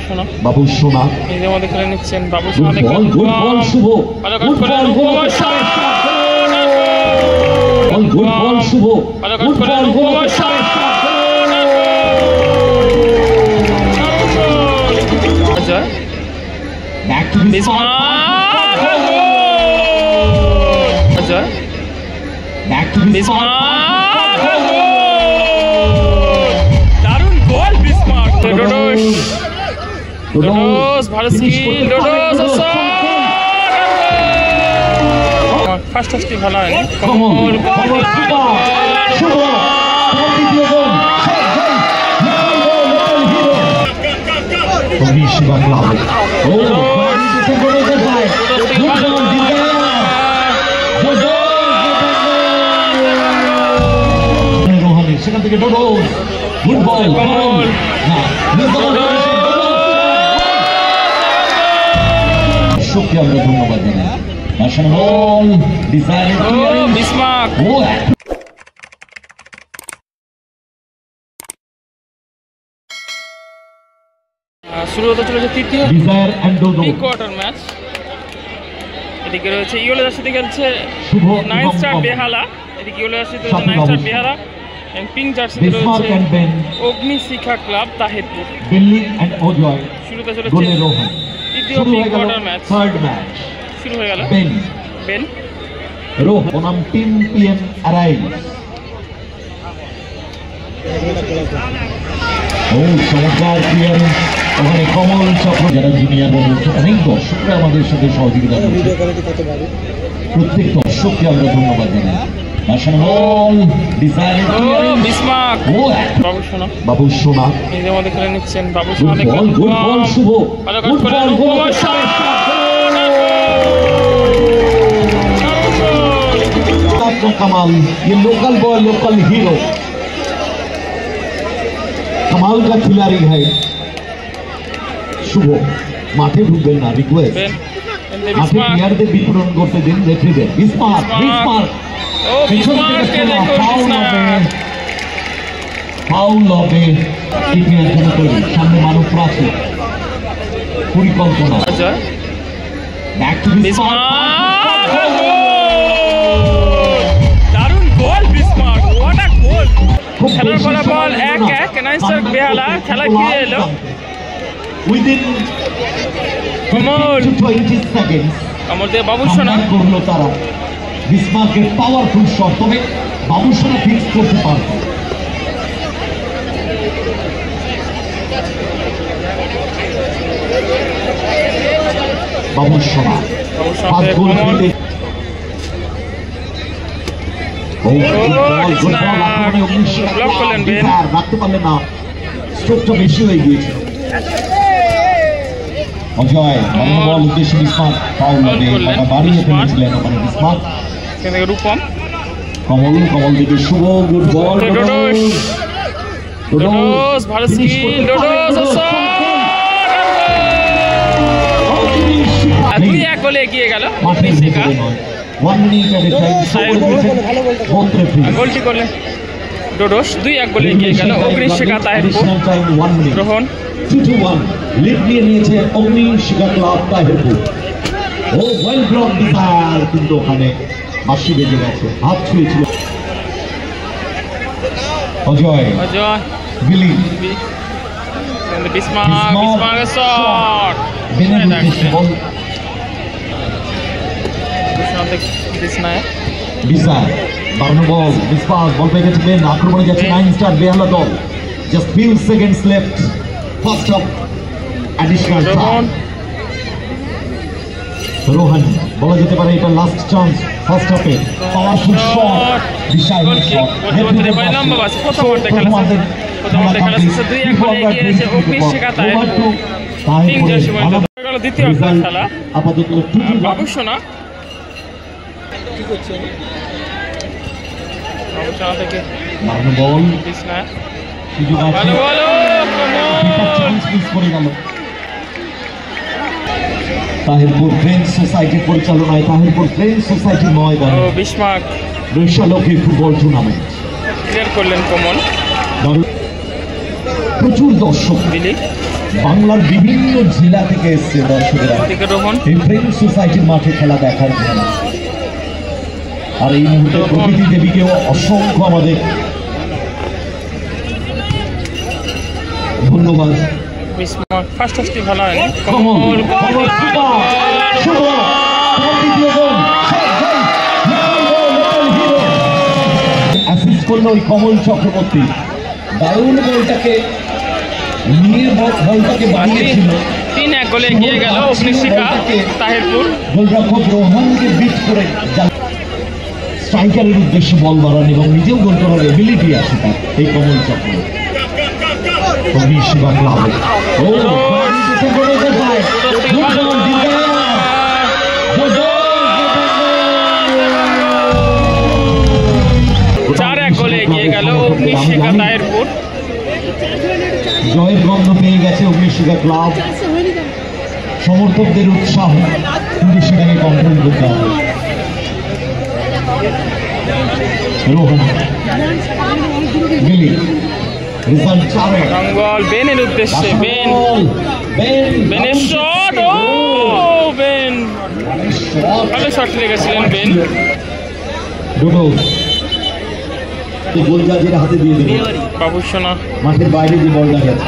সোনা বাবু সোনা নিজের মধ্যে খেলে নিচ্ছেন। বাবু সোনা দেখুন গুড বল শুভ, ভালো কাজ করলেন। গুড বল শুভ, ভালো কাজ করলেন। Ajay back to Bismarck, Ajay back to Bismarck, দারুণ গোল বিসমার্ক। ডোডোস ভালো স্কিল, ডোডোস ফার্স্ট হাফটি ভালো হয়নি। কমল সেখান থেকে ডোডোস গুড বল শক্তি আমরা ধন্যবাদ জানাই। বিসমার্ক শুরু হতে চলেছে তৃতীয় প্রি কোয়ার্টার ম্যাচ। এদিকে রয়েছে ইয়েলো জার্সিতে খেলছে 9 স্টার বেহালা, এদিকে ইয়েলো জার্সিতে রয়েছে 9 স্টার বেহালা এবং পিঙ্ক জার্সিতে রয়েছে অগ্নিশিখা ক্লাব তাহিরপুর। শুরুতে চলেছে তৃতীয় প্রি কোয়ার্টার ম্যাচ, শুরু হয়ে গেল। বেন বনাম টিম পিএম আরাইল। চমৎকার পিএম ওখানে কমল চক্র যারা জুনিয়র বলছে অনেক দর্শকরা আমাদের সাথে সহযোগিতা করছে। প্রত্যেক দর্শককে আমরা ধন্যবাদ জানাই। বাবু সোনা নিজের মধ্যে খেলে নিচ্ছেন। বাবু সোনা দেখুন গুড বল শুভ, ভালো কাজ করলেন। कमाल, ये लोकल बॉय लोकल हीरो कमाल का खिलाड़ी है शुभ। माथे ढूंढবেন না, রিকোয়েস্ট মাঠে প্লেয়ারদের বিপণন করতে দিন, রেখে দেন। বিসমার্ক ফাউল হবে টিপিএর জন্য তৈরি, সামনে মানব প্রাচী পরিকল্পনা। ব্যাক টু বিসমার্ক, খেলার ফলাফল 1-1 9 স্টার বেহালা খেলা ফিরে এলো। কমল দিয়ে বাবু সোনা করলো তারা বিসমার্কের পাওয়ারফুল শট, তবে বাবু সোনা ফিক্স করতে পারবে। বাবু সোনা রাখতে পারলেন না, স্ট্রোকটা বেশি হয়ে গিয়েছে। অজয় বল উদ্দেশ্যে বিসমার্ক ফাউল হবে, বাড়িয়ে ফেলেছিলেন ওখানে বিসমার্ক। রূপম কমল দিকে শুভ গুড বল, ডোডোস ভালো স্কিল, ডোডোস 2-1 গোলে এগিয়ে গেল। গোলটি করলেন ডোডোস, 2-1 গোলে এগিয়ে গেল অগ্নিশিখা তাহিরপুর। গ্রহণ 2-1 লিড নিয়ে নিয়েছে অগ্নিশিখা ক্লাব তাহিরপুর। ও ওয়েল ব্লক ডিফার, কিন্তু ওখানে বাঁশি বেজে গেছে, হাত ছুঁয়েছিল। অজয় বিলি বিসমার্ক শট বল পেয়ে গেছে বেন, আক্রমণে যাচ্ছে 9 স্টার বেহালা দল। Just few seconds left first half additional time. Rohan বলা যেতে পারে এটা লাস্ট চান্স ফার্স্ট হাফে, পাওয়ারফুল শট, বিশাল শট। দ্বিতীয় খেলা আপাতত বাবু সোনা থেকে বল তাহিরপুর ফ্রেন্ডস সোসাইটির পরিচালনায় তাহিরপুর ফ্রেন্ডস সোসাইটির ময়দানে বিসমার্ক বৈশালক্ষী ফুটবল টুর্নামেন্ট ক্লিয়ার করলেন কমল। প্রচুর দর্শক বাংলার বিভিন্ন জেলা থেকে এসছে দর্শকেরা এই প্রেম সোসাইটির মাঠে খেলা দেখার জন্য। আর এই মুহূর্তে প্রকৃতি দেবীকেও অসংখ্য আমাদের ধন্যবাদ। অ্যাসিস্ট করলো ওই কমল চক্রবর্তী, দারুণ বলটাকে নিয়ে বলটাকে বানিয়েছিল। 3-1 গোলে এগিয়ে গেল অগ্নিশিখা তাহিরপুর। গোলরক্ষক রোহানকে বিট করে স্ট্রাইকারের উদ্দেশ্যে বল বাড়ান এবং নিজেও গোল করার এবিলিটি আছে তার এই কমল চক্রবর্তী। অগ্নিশিখা ক্লাব গোলে এগিয়ে গেল অগ্নিশিখা তাহিরপুর। জয়ের গন্ধ পেয়ে গেছে অগ্নিশিখা ক্লাব। সমর্থকদের উৎসাহ কিন্তু সেটাকে কন্ট্রোল করতে হবে। রোহন গিলি রেজাল্ট 4-1 রঙ্গল বেনের উদ্দেশ্যে বেনের শট। ও বেন ভালো শট লেগেছিলেন বেন। দুটো গোলজাজের হাতে দিয়ে দেবে বাবু সোনা। মাঠের বাইরে যে বলটা গেছে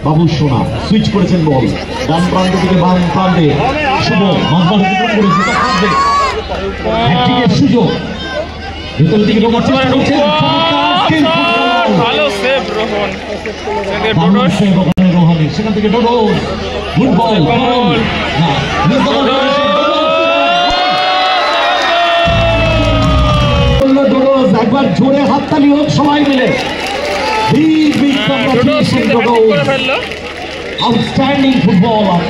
বাবু সোনা সুইচ করেছেন বল ডান প্রান্ত থেকে বাম প্রান্তে শুভ মাঝমাঠ করেছে হ্যাট্রিকের সুযোগ ভেতর দিকে ঢোকার চেষ্টা করছেন। ভালো সেভ রোহন। রোহানের সেখান থেকে ডোডোস গুড বল একবার জোরে হাততালি হোক সবাই মিলে। Outstanding footballer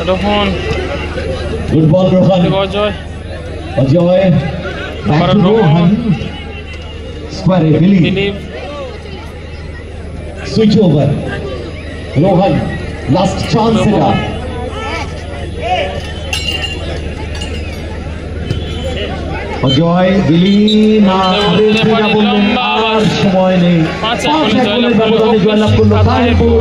Rohan. Good ball Rohan. Ajay Rohan স্কোয়ারে believe switch over Rohan last chance এটা। অজয় দিলি না বললেন আর সময় নেই। 5-1 গোলের ব্যবধানে জয়লাভ করলো তাহিরপুর।